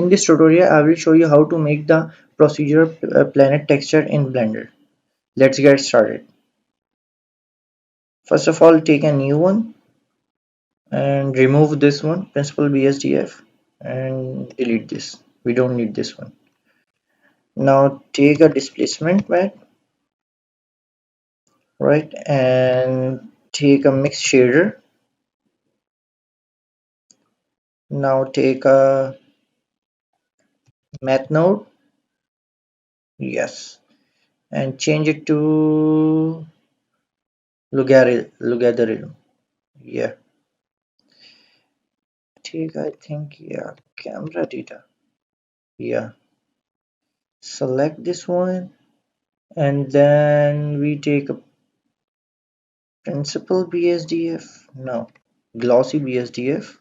In this tutorial, I will show you how to make the procedural planet texture in Blender. Let's get started. First of all, take a new one and remove this one, Principal BSDF, and delete this. We don't need this one. Now take a displacement mat, right, and take a mix shader. Now take a math node, yes, and change it to logarithm. Yeah, take I think yeah camera data. Yeah, select this one and then we take a principal BSDF. No, glossy BSDF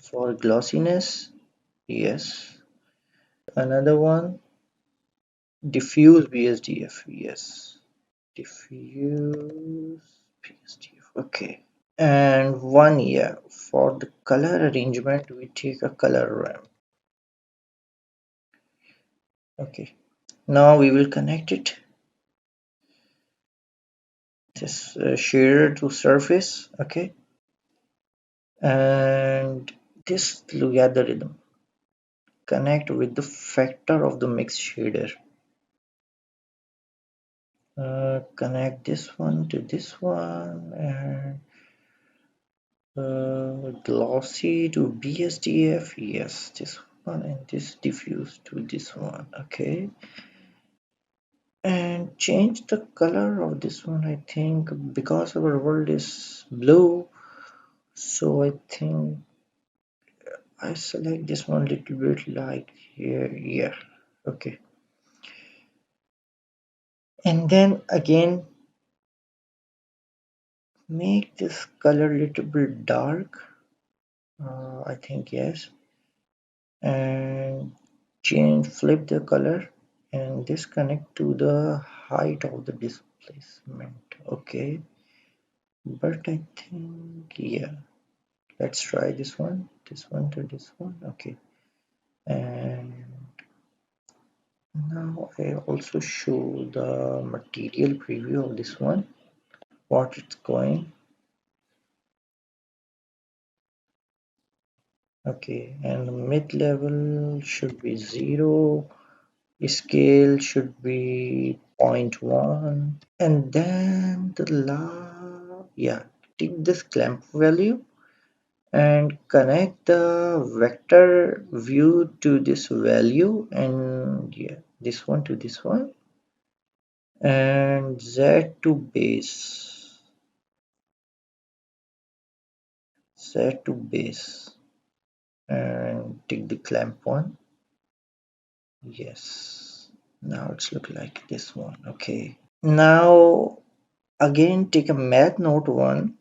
for glossiness. Yes, another one diffuse BSDF. Yes, diffuse BSDF. Okay, and one, yeah, for the color arrangement we take a color ramp. Okay, now we will connect it this shader to surface. Okay, and this logarithm connect with the factor of the mix shader. Connect this one to this one and glossy to BSDF. Yes, this one and this diffuse to this one. Okay, and change the color of this one. I think because our world is blue, so I think I select this one little bit like here. Yeah, okay, and then again make this color little bit dark. I think yes, and change flip the color and disconnect to the height of the displacement. Okay, but I think yeah, let's try this one to this one. Okay, and now I also show the material preview of this one, what it's going. Okay, and mid level should be 0, scale should be zero point 0.1, and then the yeah, take this clamp value and connect the vector view to this value, and yeah, this one to this one, and Z to base, Z to base, and take the clamp one. Yes, now it's look like this one. Okay, now again take a math node one,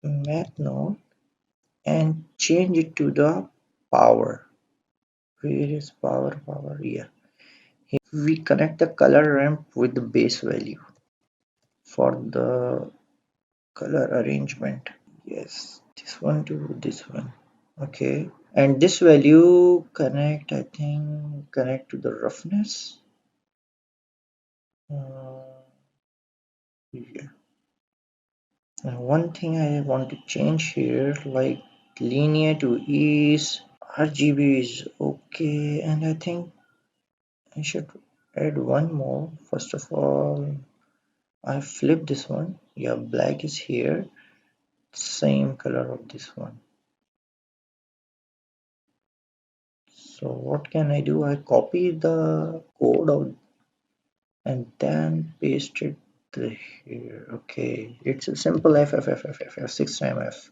math node, and change it to the power. Where is power? Yeah, we connect the color ramp with the base value for the color arrangement. Yes, this one to this one. Okay, and this value connect, I think connect to the roughness. Yeah. And one thing I want to change here, like linear to ease, RGB is okay, and I think I should add one more. First of all, I flip this one. Yeah, black is here, same color of this one. So what can I do? I copy the code of and then paste it here. Okay, it's a simple F 6 time F,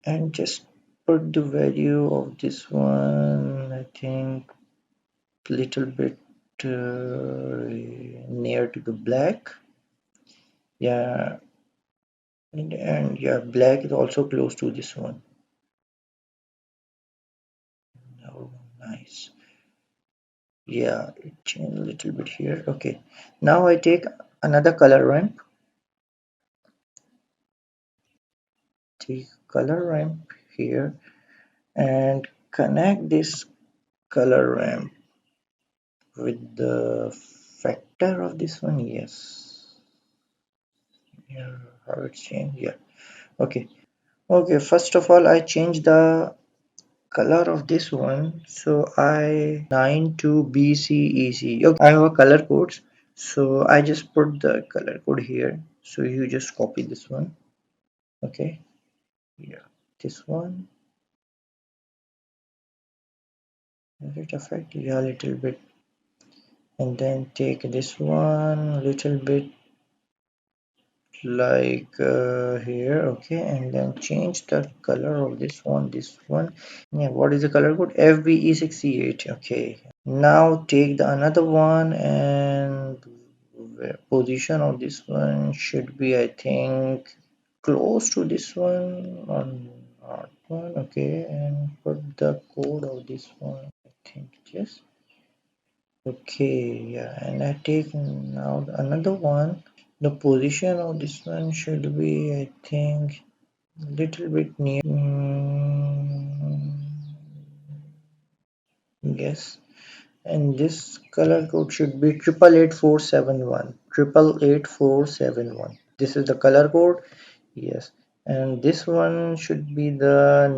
and just put the value of this one. I think little bit near to the black. Yeah, and yeah, black is also close to this one. Oh, nice. Yeah, it changed a little bit here. Okay, now I take another color ramp. Take color ramp here and connect this color ramp with the factor of this one. Yes. Yeah, how it's changed. Yeah. Okay. Okay. First of all, I change the color of this one. So I 92BCEC. Okay. I have a color codes. So I just put the color code here. So you just copy this one. Okay. Yeah. This one. Does it affect? Yeah, a little bit. And then take this one little bit like here. Okay, and then change the color of this one. Yeah, what is the color code? FBE68. Okay, now take the another one, and the position of this one should be, I think, close to this one or not one. Okay, and put the code of this one, I think. Yes. Okay, yeah, and I take now another one. The position of this one should be, I think, little bit near. Yes, and this color code should be 888471. 888471. This is the color code. Yes, and this one should be the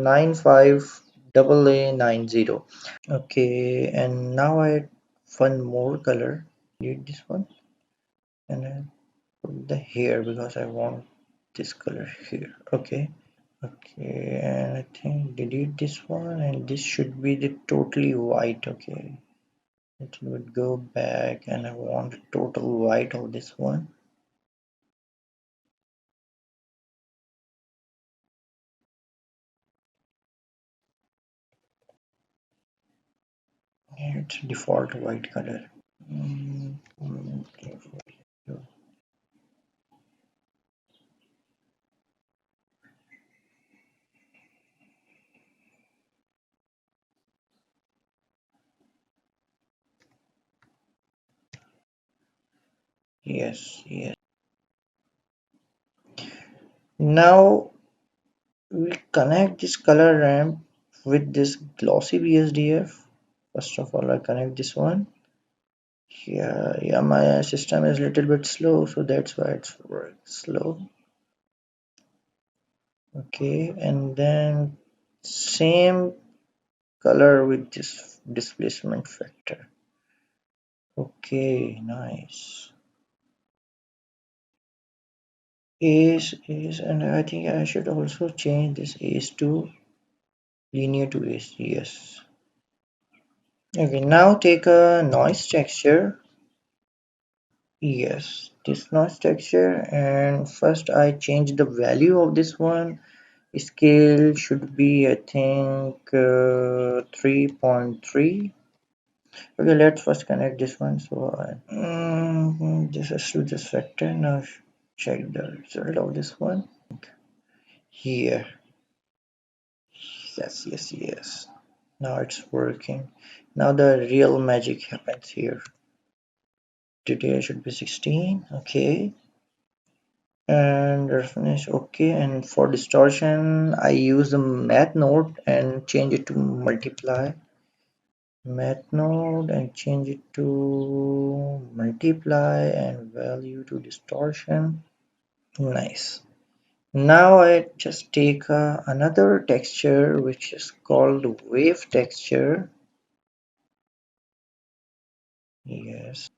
95AA90. Okay, and now I add one more color. Delete this one, and I put the here because I want this color here. Okay. Okay, and I think delete this one, and this should be the totally white. Okay, it would go back, and I want total white of this one. It's default white color. Okay. Yes, yes. Now we connect this color ramp with this glossy BSDF. First of all, I connect this one. Yeah, my system is a little bit slow, so that's why it's very slow. Okay, and then same color with this displacement factor. Okay, nice. Ace, and I think I should also change this ace to linear to ace. Yes. Okay, now take a noise texture. Yes, this noise texture, and first I change the value of this one. Scale should be, I think, 3.3. Okay, let's first connect this one. So this is to this vector. Now check the result of this one here. Yes, yes, yes. Now it's working. Now the real magic happens here. Today should be 16. Okay. And finish. Okay, and for distortion I use the math node and change it to multiply. Math node and change it to multiply and value to distortion. Nice. Now I just take another texture which is called wave texture. Yes,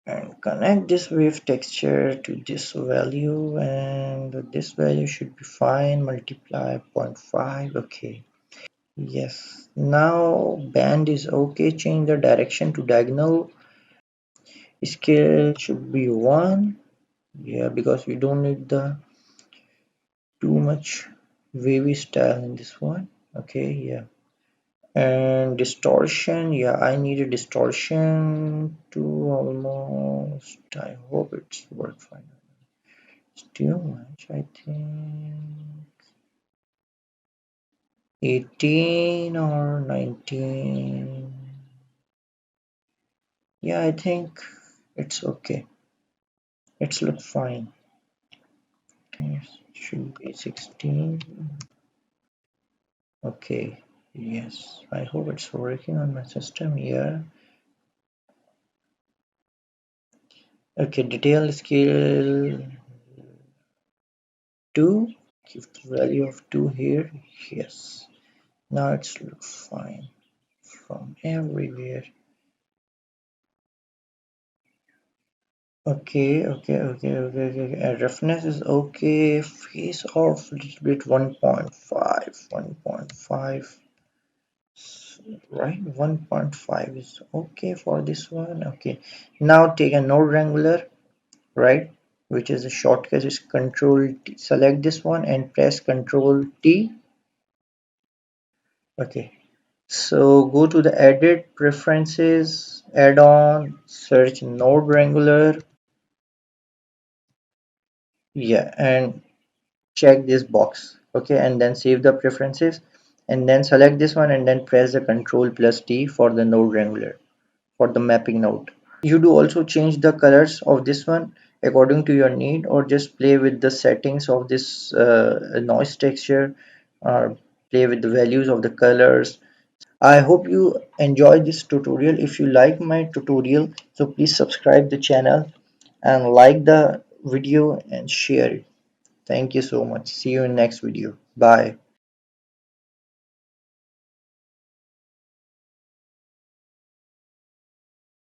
and connect this wave texture to this value, and this value should be fine. Multiply 0.5. Okay. Yes. Now band is okay. Change the direction to diagonal. Scale should be 1. Yeah, because we don't need the too much wavy style in this one. Okay, yeah. And distortion, yeah, I need a distortion to almost, I hope it's work fine. It's too much, I think 18 or 19. Yeah, I think it's okay. It's look fine. It should be 16. Okay. Yes, I hope it's working on my system here. Okay, detail scale 2. Give the value of 2 here. Yes, now it's look fine from everywhere. Okay. Roughness is okay. Face off a little bit 1.5. 1.5. Right, 1.5 is okay for this one. Okay, now take a node wrangler, right, which is a shortcut is control T. Select this one and press control T. Okay, so go to the edit preferences, add on, search node wrangler. Yeah, and check this box. Okay, and then save the preferences and then select this one and then press the control plus T for the node wrangler, for the mapping node. You do also change the colors of this one according to your need, or just play with the settings of this noise texture, or play with the values of the colors. I hope you enjoyed this tutorial. If you like my tutorial, so please subscribe the channel and like the video and share it. Thank you so much. See you in next video. Bye.